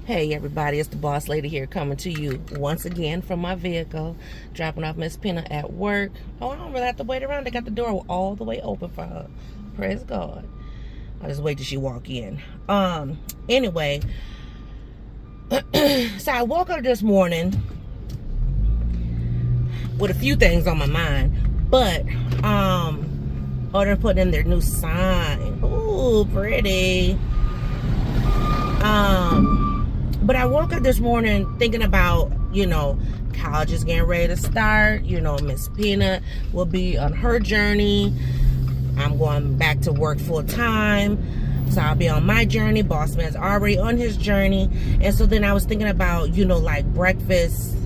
Hey everybody, it's the boss lady here coming to you once again from my vehicle, dropping off Miss Pina at work. Oh, I don't really have to wait around. They got the door all the way open for her. Praise God. I'll just wait till she walk in. Anyway, so I woke up this morning with a few things on my mind, but oh, they're putting in their new sign. Ooh, pretty. But I woke up this morning thinking about, college is getting ready to start. Miss Pina will be on her journey. I'm going back to work full time. So I'll be on my journey. Boss man's already on his journey. And so then I was thinking about, like breakfast.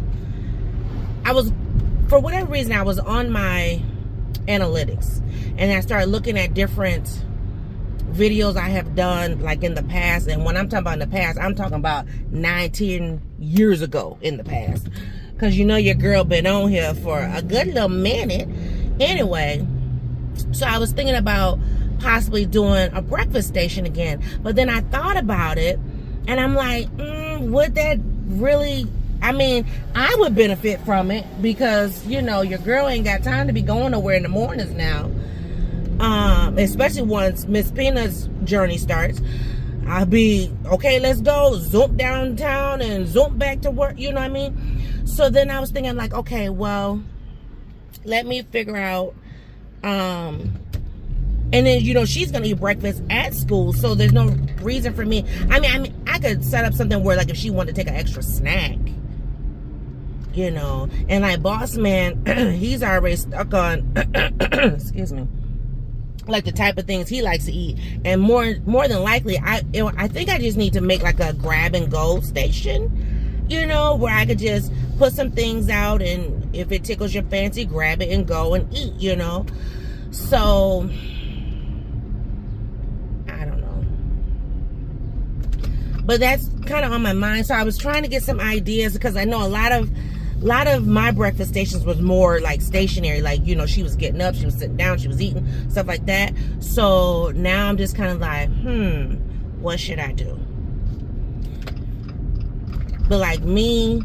For whatever reason, I was on my analytics. And I started looking at different videos I have done like in the past. And when I'm talking about in the past, I'm talking about 9-10 years ago in the past, because your girl been on here for a good little minute. Anyway, so I was thinking about possibly doing a breakfast station again, but then I thought about it and I'm like, would that really, I would benefit from it, because your girl ain't got time to be going nowhere in the mornings now. Especially once Miss Pina's journey starts, I'll be, okay, let's go, zoom downtown and zoom back to work, you know what I mean? So then I was thinking like, okay, well, let me figure out, and then, she's going to eat breakfast at school, so there's no reason for me. I could set up something where, like, if she wanted to take an extra snack, and like boss man, he's already stuck on, excuse me, like the type of things he likes to eat. And more than likely, I think I just need to make like a grab and go station, where I could just put some things out, and if it tickles your fancy, grab it and go and eat, so I don't know, but that's kind of on my mind. So I was trying to get some ideas, because I know a lot of my breakfast stations was more like stationary, like she was getting up, she was sitting down, she was eating, stuff like that. So now I'm just kind of like, what should I do? But like me,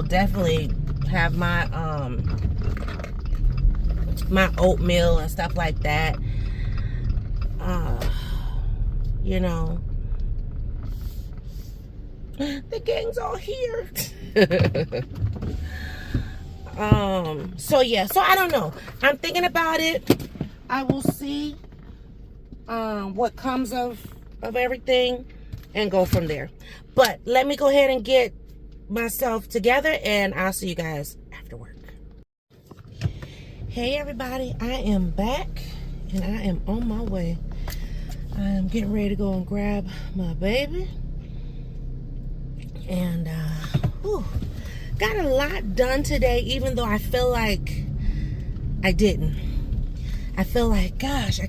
definitely have my my oatmeal and stuff like that. The gang's all here. So yeah, so I don't know. I'm thinking about it. I will see what comes of everything and go from there. But let me go ahead and get myself together, and I'll see you guys after work. Hey everybody, I am back and I am on my way. I am getting ready to go and grab my baby. And got a lot done today, even though I feel like I didn't. I feel like, gosh,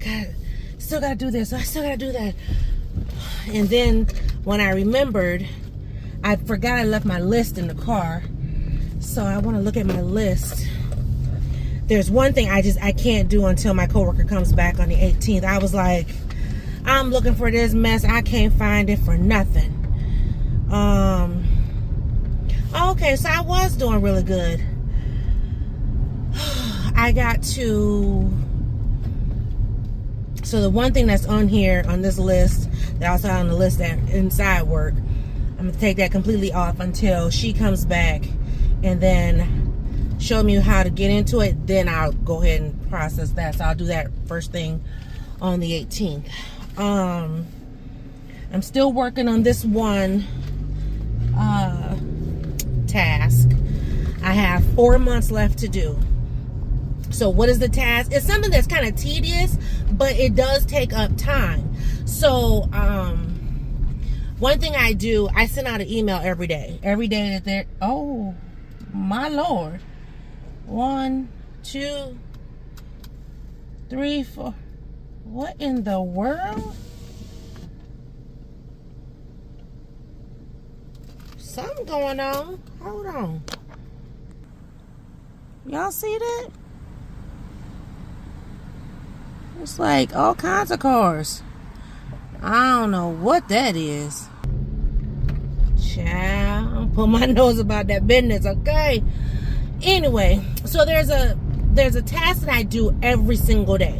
still gotta do this, I still gotta do that. And then when I remembered, I forgot I left my list in the car. So I want to look at my list. There's one thing I can't do until my coworker comes back on the 18th. I was like, I'm looking for this mess, I can't find it for nothing. Okay, so I was doing really good. So the one thing that's on here on this list, that also on the list that inside work, I'm gonna take that completely off until she comes back and then show me how to get into it. Then I'll go ahead and process that. So I'll do that first thing on the 18th. I'm still working on this one task. I have 4 months left to do. So what is the task? It's something that's kind of tedious, but it does take up time. So one thing I do, I send out an email every day that they're, oh my Lord, 1, 2, 3, 4. What in the world? Something going on. Hold on. Y'all see that? It's like all kinds of cars. I don't know what that is. Child, put my nose about that business, okay? Anyway, so there's a task that I do every single day,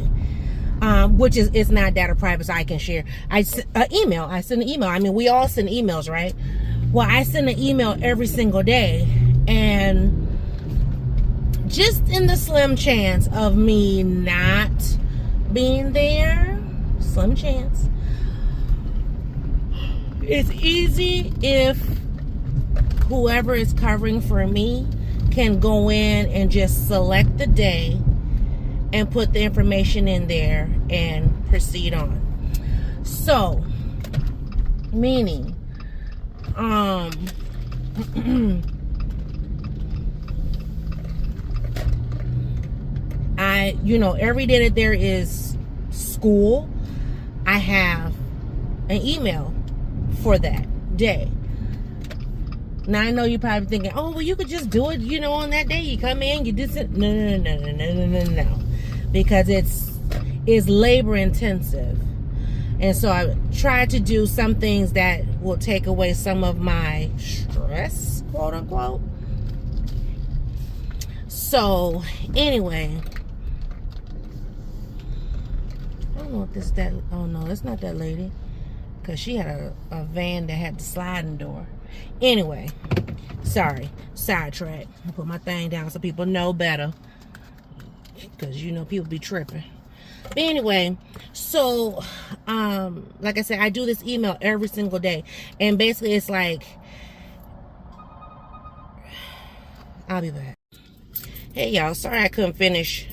which is, it's not data private, so I can share. I send an email. I mean, we all send emails, right? Well, I send an email every single day, and just in the slim chance of me not being there, slim chance, it's easy if whoever is covering for me can go in and just select the day and put the information in there and proceed on. So, meaning, every day that there is school, I have an email for that day. Now, I know you're probably thinking, oh, well, you could just do it, on that day. You come in, you do it. No. Because it's labor intensive. And so I try to do some things that will take away some of my stress, quote unquote. So, anyway, I don't know if this that. Oh no, it's not that lady, because she had a van that had the sliding door. Anyway, sorry, sidetrack. I put my thing down so people know better, because people be tripping. But anyway, so like I said, I do this email every single day, and basically it's like, I'll be back. Hey y'all, sorry I couldn't finish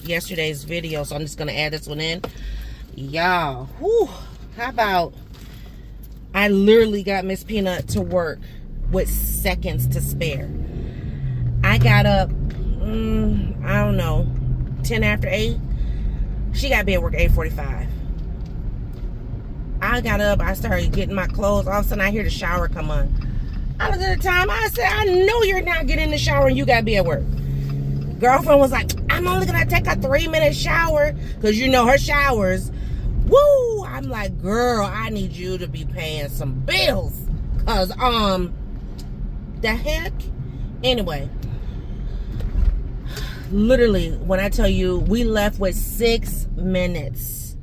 yesterday's video, so I'm just gonna add this one in. Y'all, how about I literally got Miss Peanut to work with seconds to spare. I got up, I don't know, 10 after 8. She got to be at work at 8:45. I got up, I started getting my clothes. All of a sudden, I hear the shower come on. I looked at the time, I said, I know you're not getting in the shower and you got to be at work. Girlfriend was like, I'm only going to take a 3-minute shower, because her showers, woo! I'm like, girl, I need you to be paying some bills, because, the heck? Anyway, literally, when I tell you, we left with 6 minutes.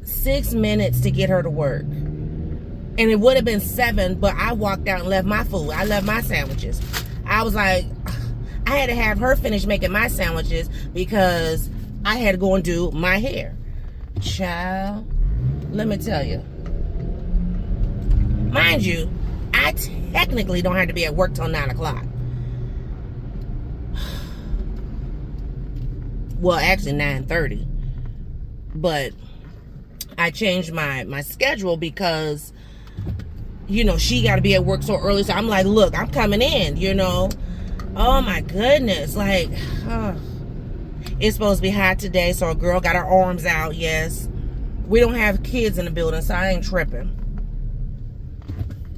6 minutes to get her to work. And it would have been 7, but I walked out and left my food. I left my sandwiches. I was like, I had to have her finish making my sandwiches because I had to go and do my hair. Child, let me tell you. Mind you, I technically don't have to be at work till 9 o'clock. Well, actually 9:30. But I changed my schedule because, she got to be at work so early. So I'm like, look, I'm coming in, Oh my goodness. Like, it's supposed to be hot today. So a girl got her arms out. Yes. We don't have kids in the building, so I ain't tripping.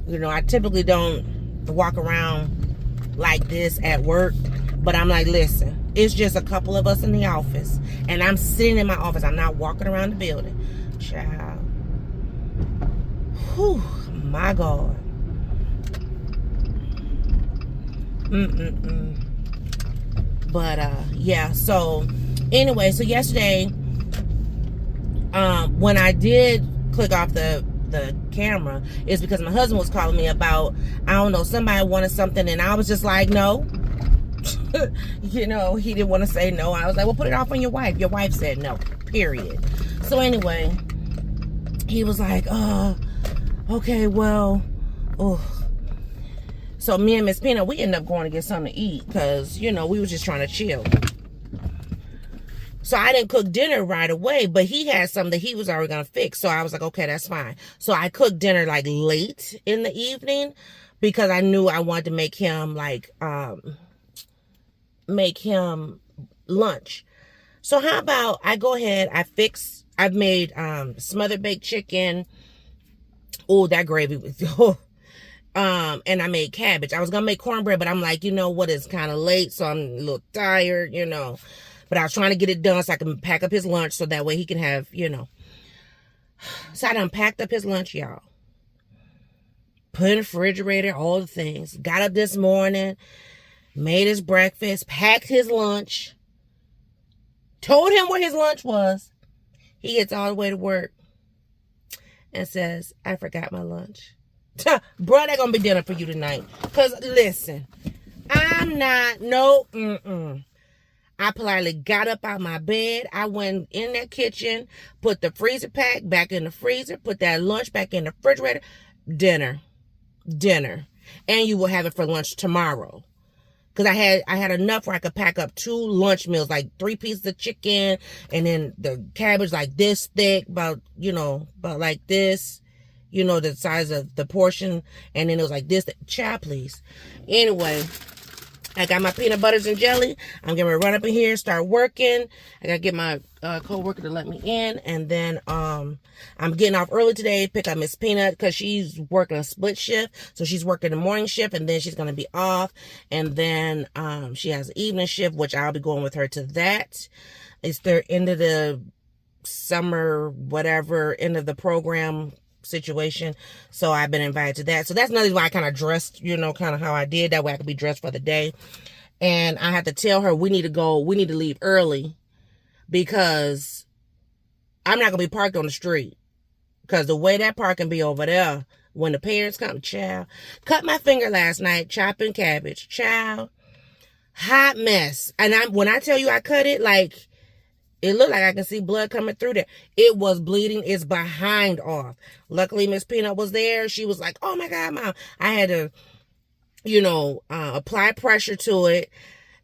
I typically don't walk around like this at work. But I'm like, listen, it's just a couple of us in the office. And I'm sitting in my office. I'm not walking around the building. Child. Whew, my God. But, yeah. So, anyway, so yesterday, when I did click off the camera, it's because my husband was calling me about, I don't know, somebody wanted something, and I was just like, no. He didn't want to say no. I was like, well, put it off on your wife. Your wife said no, period. So anyway, he was like, okay, well, so me and Miss Peanut, we ended up going to get something to eat because, we was just trying to chill. So I didn't cook dinner right away, but he had something that he was already going to fix. So I was like, okay, that's fine. So I cooked dinner like late in the evening because I knew I wanted to make him lunch. So how about I go ahead, I've made smothered baked chicken. Oh, that gravy was and I made cabbage. I was gonna make cornbread, but I'm like, it's kind of late, so I'm a little tired, but I was trying to get it done so I can pack up his lunch so that way he can have, so I done packed up his lunch, y'all. put in the refrigerator, all the things. Got up this morning, made his breakfast, packed his lunch, told him where his lunch was. He gets all the way to work and says, I forgot my lunch. Bro, that's going to be dinner for you tonight. Because, listen, I'm not, no, I politely got up out my bed. I went in that kitchen, put the freezer pack back in the freezer, put that lunch back in the refrigerator. Dinner. And you will have it for lunch tomorrow. Because I had enough where I could pack up 2 lunch meals, like 3 pieces of chicken, and then the cabbage like this thick, about like this, the size of the portion, and then it was like this. Child, please. Anyway, I got my peanut butters and jelly. I'm going to run up in here, start working. I got to get my co-worker to let me in. And then I'm getting off early today, pick up Miss Peanut because she's working a split shift. So she's working the morning shift and then she's going to be off. And then she has an evening shift, which I'll be going with her to that. It's their end of the summer, whatever, end of the program situation. So I've been invited to that. So that's another why I kind of dressed, kind of how I did. That way I could be dressed for the day. And I had to tell her we need to leave early because I'm not going to be parked on the street. Because the way that parking be over there, when the parents come, child, cut my finger last night chopping cabbage, child, hot mess. And when I tell you I cut it, like, it looked like I can see blood coming through there. It was bleeding its behind off. Luckily, Miss Peanut was there. She was like, oh my God, Mom. I had to, apply pressure to it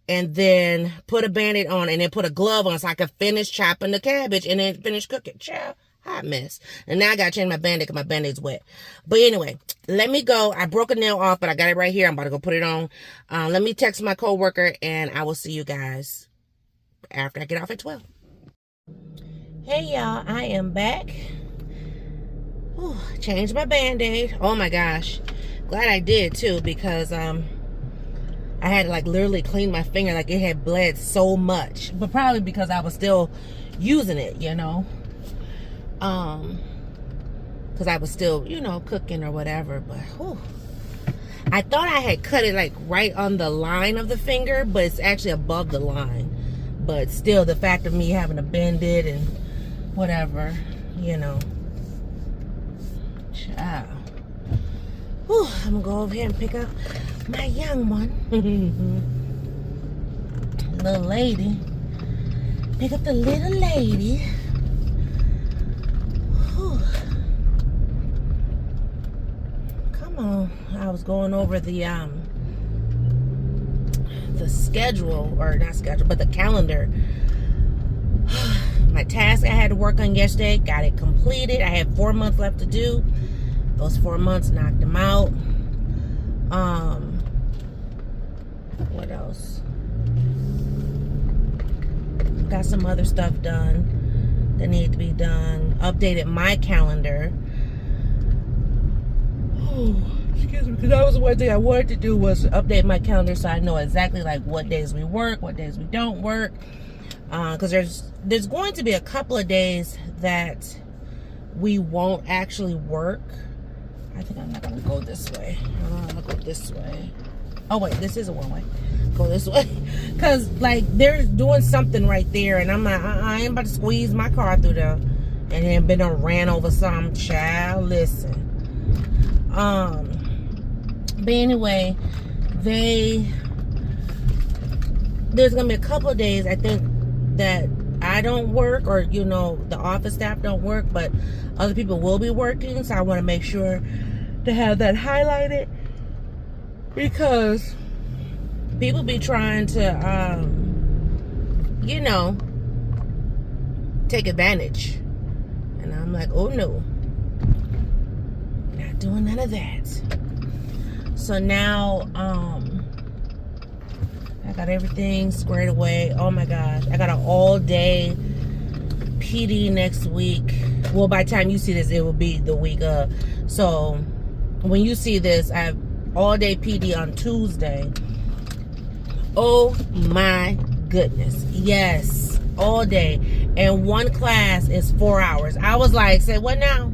and then put a Band-Aid on and then put a glove on so I could finish chopping the cabbage and then finish cooking. Child, hot mess. And now I got to change my Band-Aid because my Band-Aid's wet. But anyway, let me go. I broke a nail off, but I got it right here. I'm about to go put it on. Let me text my coworker and I will see you guys after I get off at 12. Hey y'all, I am back. Whew, changed my Band-Aid. Oh my gosh. Glad I did too because I had to like literally clean my finger, like it had bled so much. But probably because I was still using it, because I was still, cooking or whatever. But whew, I thought I had cut it like right on the line of the finger, but it's actually above the line. But still, the fact of me having to bend it and whatever, Child. Whew, I'm gonna go over here and pick up my young one. Little lady. Pick up the little lady. Whew. Come on. I was going over the schedule, or not schedule, but the calendar. My task I had to work on yesterday, got it completed. I had 4 months left to do. Those 4 months, knocked them out. What else? Got some other stuff done that needed to be done. Updated my calendar. Excuse me, because that was one thing I wanted to do, was update my calendar so I know exactly like what days we work, what days we don't work. Because there's going to be a couple of days that we won't actually work. I think I'm not going to go this way. I'm going to go this way. Oh, wait, this is a one-way. Go this way. Because, like, they're doing something right there, and I'm like, I ain't about to squeeze my car through there. And then been ran over some child. Listen. But anyway, there's going to be a couple of days, I think, that I don't work, or the office staff don't work, but other people will be working. So I want to make sure to have that highlighted, because people be trying to take advantage, and I'm like, oh no, not doing none of that. So now I got everything squared away. Oh my gosh. I got an all-day PD next week. Well, by the time you see this, it will be the week of. So when you see this, I have all-day PD on Tuesday. Oh my goodness. Yes. All day. And one class is 4 hours. I was like, say what now?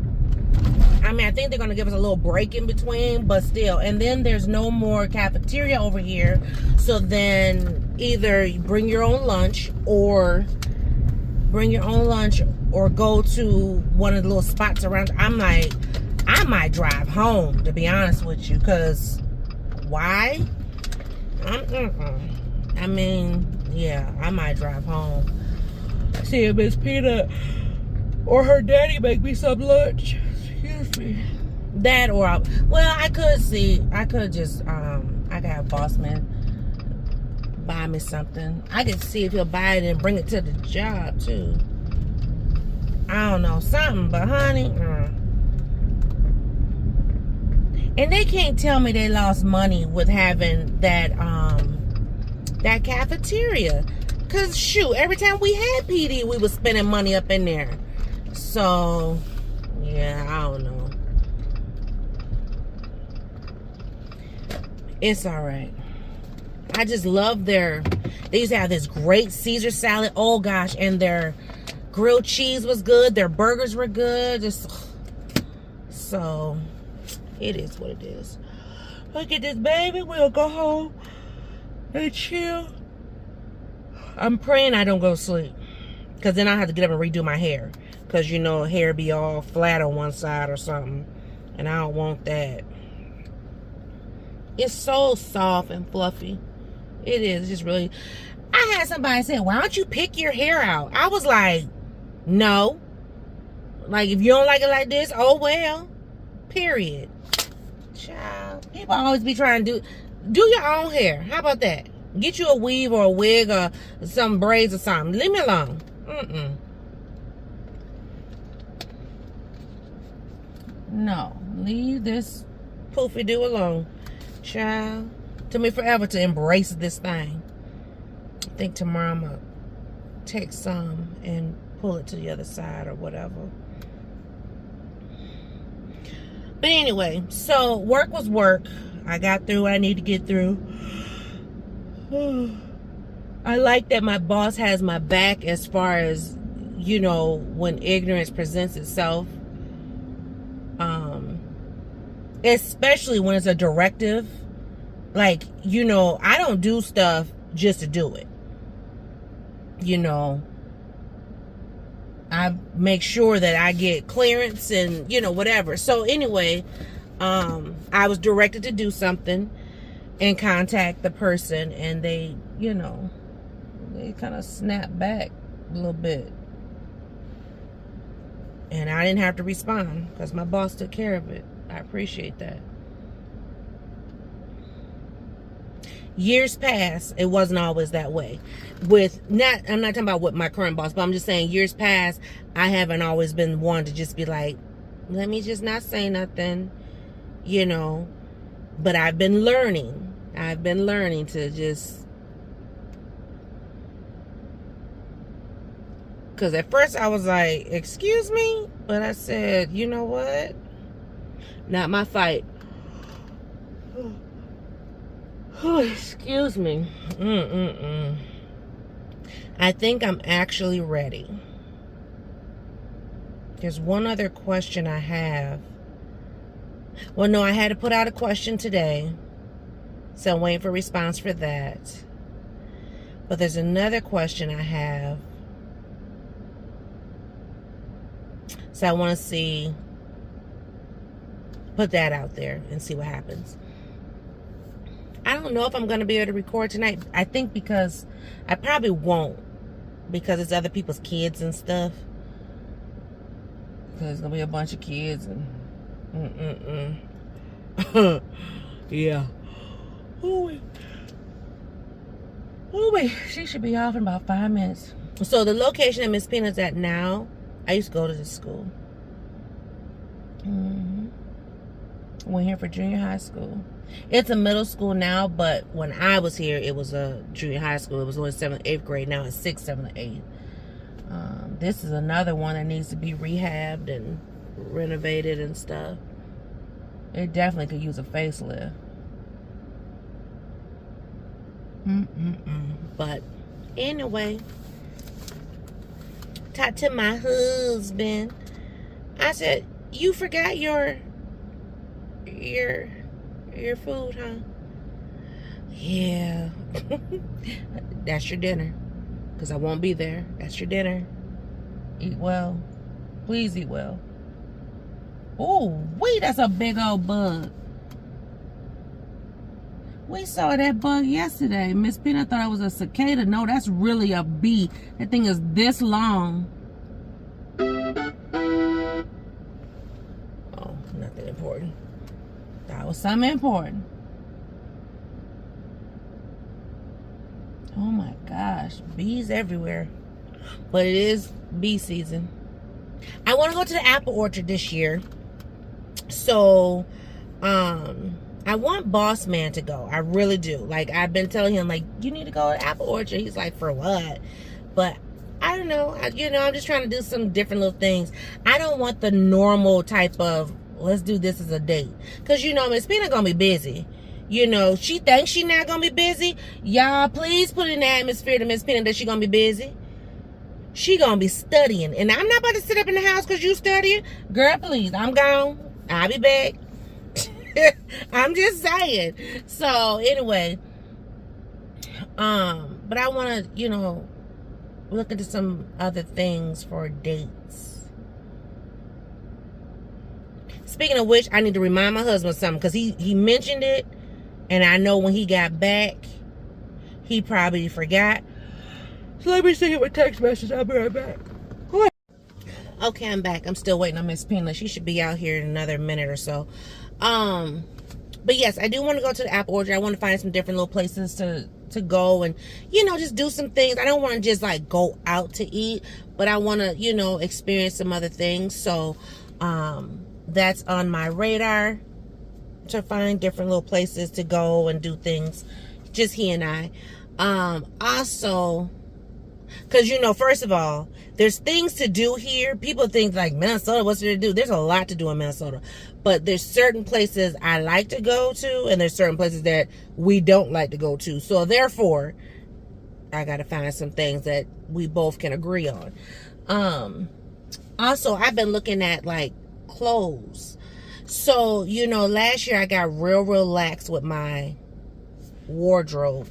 I mean, I think they're going to give us a little break in between, but still. And then there's no more cafeteria over here. So then either you bring your own lunch or go to one of the little spots around. I'm like, I might drive home, to be honest with you, because why? I mean, yeah, I might drive home. See if Miss Peanut or her daddy make me some lunch. Excuse me. That or I could just I got a boss man buy me something. I could see if he'll buy it and bring it to the job too. I don't know, something, but honey, and they can't tell me they lost money with having that that cafeteria. Cause shoot, every time we had PD, we was spending money up in there. So yeah, I don't know. It's all right. I just love they used to have this great Caesar salad. Oh gosh, and their grilled cheese was good. Their burgers were good. So it is what it is. Look at this, baby. We'll go home and chill. I'm praying I don't go to sleep, because then I have to get up and redo my hair, because you know hair be all flat on one side or something, and I don't want that. It's so soft and fluffy. It is. It's just really. I had somebody say, why don't you pick your hair out? I was like, no. Like, if you don't like it like this, oh well. Period. Child. People always be trying to do your own hair. How about that? Get you a weave or a wig or some braids or something. Leave me alone. No. Leave this poofy do alone. Child. Took me forever to embrace this thing. I think tomorrow I'm going to take some and pull it to the other side or whatever. But anyway, so work was work. I got through what I need to get through. I like that my boss has my back as far as, you know, when ignorance presents itself. Especially when it's a directive. Like, you know, I don't do stuff just to do it. You know, I make sure that I get clearance and, you know, whatever. So anyway, I was directed to do something and contact the person, and they, you know, they kind of snapped back a little bit. And I didn't have to respond because my boss took care of it. I appreciate that. Years past, it wasn't always that way. I'm not talking about with my current boss, but I'm just saying years past, I haven't always been one to just be like, let me just not say nothing, you know. But I've been learning. To just, because at first I was like, excuse me, but I said, you know what? Not my fight. Oh, excuse me. I think I'm actually ready. There's one other question I have. Well, no, I had to put out a question today, so I'm waiting for a response for that. But there's another question I have. So I want to put that out there and see what happens. I don't know if I'm going to be able to record tonight. I think because I probably won't, because it's other people's kids and stuff. Because there's going to be a bunch of kids and yeah. Oh wait, she should be off in about 5 minutes. So the location that Miss Peanut's at now, I used to go to this school. Went here for junior high school. It's a middle school now, but when I was here, it was a junior high school. It was only 7th, 8th grade. Now it's 6th, 7th, 8th. This is another one that needs to be rehabbed and renovated and stuff. It definitely could use a facelift. But anyway, talk to my husband. I said, You forgot your food, huh? Yeah. That's your dinner. Because I won't be there. That's your dinner. Eat well. Please eat well. Oh, wait, that's a big old bug. We saw that bug yesterday. Miss Peanut thought it was a cicada. No, that's really a bee. That thing is this long. Oh, nothing important. That was something important. Oh my gosh, bees everywhere. But it is bee season. I want to go to the apple orchard this year. So, I want Boss Man to go. I really do. Like, I've been telling him, like, you need to go to apple orchard. He's like, for what? But I don't know. I'm just trying to do some different little things. I don't want the normal type of, let's do this as a date. Because, Miss Peanut gonna be busy. She thinks she not gonna be busy. Y'all, please put in the atmosphere to Miss Peanut that she gonna be busy. She gonna be studying. And I'm not about to sit up in the house because you studying. Girl, please, I'm gone. I'll be back. I'm just saying. So, anyway. But I want to, look into some other things for dates. Speaking of which, I need to remind my husband something because he mentioned it. And I know when he got back, he probably forgot. So let me see him a text message. I'll be right back. Go ahead. Okay, I'm back. I'm still waiting on Miss Peanut. She should be out here in another minute or so. But yes, I do want to go to the apple orchard. I want to find some different little places to go and, just do some things. I don't want to just like go out to eat, but I want to, experience some other things. So, that's on my radar, to find different little places to go and do things. Just he and I. Also, because, first of all, there's things to do here. People think like Minnesota, what's there to do? There's a lot to do in Minnesota. But there's certain places I like to go to, and there's certain places that we don't like to go to. So therefore, I got to find some things that we both can agree on. Also, I've been looking at like clothes. So, last year I got real lax with my wardrobe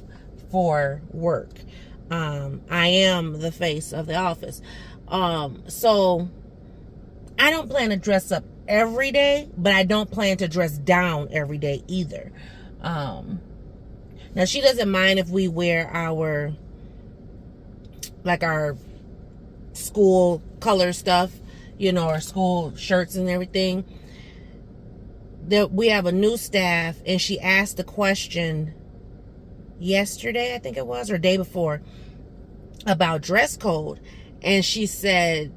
for work. I am the face of the office. So I don't plan to dress up every day, but I don't plan to dress down every day either. Now she doesn't mind if we wear our school color stuff, our school shirts and everything. We have a new staff, and she asked the question yesterday, I think it was, or day before, about dress code, and she said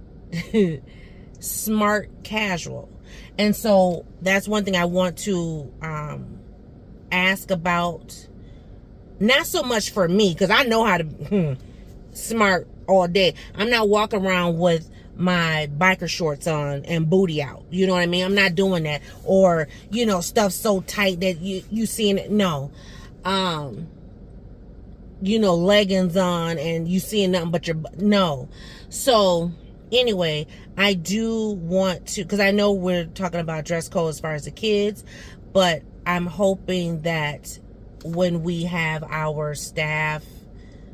smart casual. And so that's one thing I want to ask about. Not so much for me, because I know how to smart all day. I'm not walking around with my biker shorts on and booty out. You know what I mean? I'm not doing that. Or, stuff so tight that you seeing it. No. Leggings on and you seeing nothing but your... No. So, anyway, I do want to... Because I know we're talking about dress code as far as the kids. But I'm hoping that when we have our staff...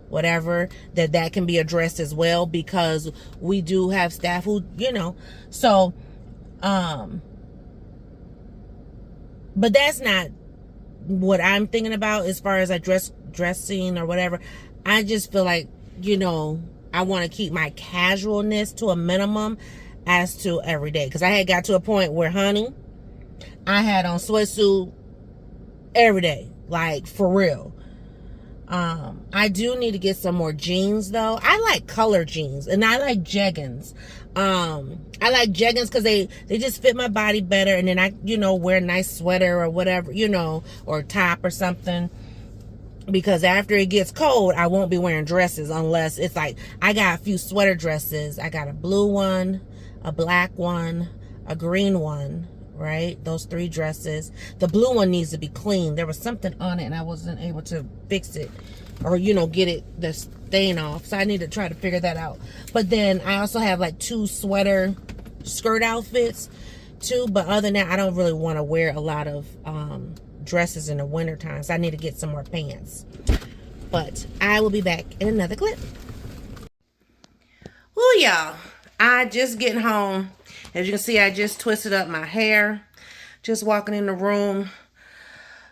whatever, that can be addressed as well, because we do have staff who, so, but that's not what I'm thinking about as far as dressing or whatever. I just feel like, I want to keep my casualness to a minimum as to every day, because I had got to a point where, honey, I had on sweatsuit every day, like for real. I do need to get some more jeans though. I like color jeans, and I like jeggings. I like jeggings because they just fit my body better, and then I, wear a nice sweater or whatever, or top or something. Because after it gets cold, I won't be wearing dresses unless it's like, I got a few sweater dresses. I got a blue one, a black one, a green one, right? Those 3 dresses. The blue one needs to be clean. There was something on it and I wasn't able to fix it or, get it, the stain off. So I need to try to figure that out. But then I also have like 2 sweater skirt outfits too, but other than that, I don't really want to wear a lot of dresses in the winter time, so I need to get some more pants. But I will be back in another clip. Ooh, y'all, I just getting home. As you can see, I just twisted up my hair, just walking in the room.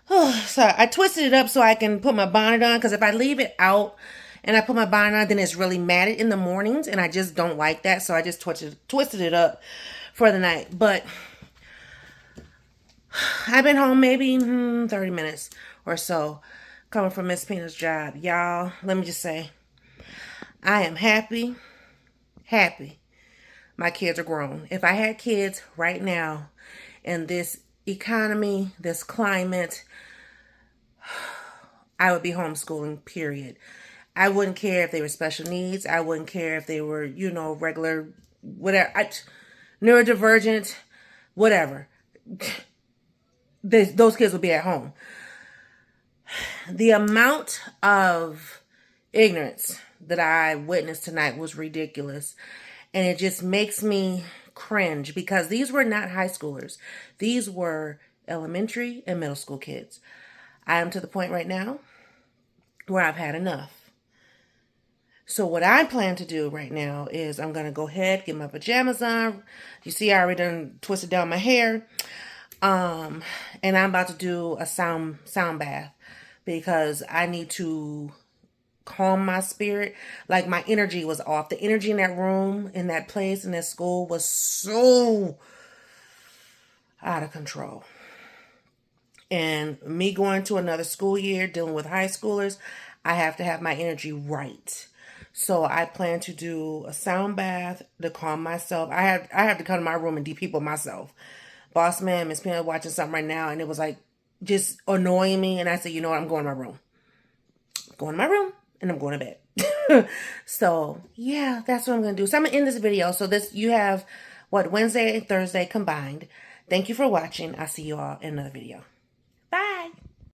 Oh, so I twisted it up so I can put my bonnet on, because if I leave it out and I put my bonnet on, then it's really matted in the mornings, and I just don't like that. So I just twisted it up for the night. But I've been home maybe 30 minutes or so, coming from Miss Pina's job. Y'all, let me just say, I am happy. My kids are grown. If I had kids right now in this economy, this climate, I would be homeschooling, period. I wouldn't care if they were special needs. I wouldn't care if they were, regular, whatever, neurodivergent, whatever. Those kids would be at home. The amount of ignorance that I witnessed tonight was ridiculous. And it just makes me cringe, because these were not high schoolers. These were elementary and middle school kids. I am to the point right now where I've had enough. So what I plan to do right now is I'm going to go ahead, get my pajamas on. You see, I already done twisted down my hair. And I'm about to do a sound bath, because I need to calm my spirit. Like, my energy was off. The energy in that room, in that place, in that school was so out of control. And me going to another school year, dealing with high schoolers, I have to have my energy right. So I plan to do a sound bath to calm myself. I have to come to my room and de-people myself. Boss man, Miss Pina watching something right now, and it was like just annoying me. And I said, you know what? I'm going to my room. I'm going to my room, and I'm going to bed. So yeah, that's what I'm going to do. So I'm going to end this video. So you have Wednesday and Thursday combined. Thank you for watching. I'll see you all in another video.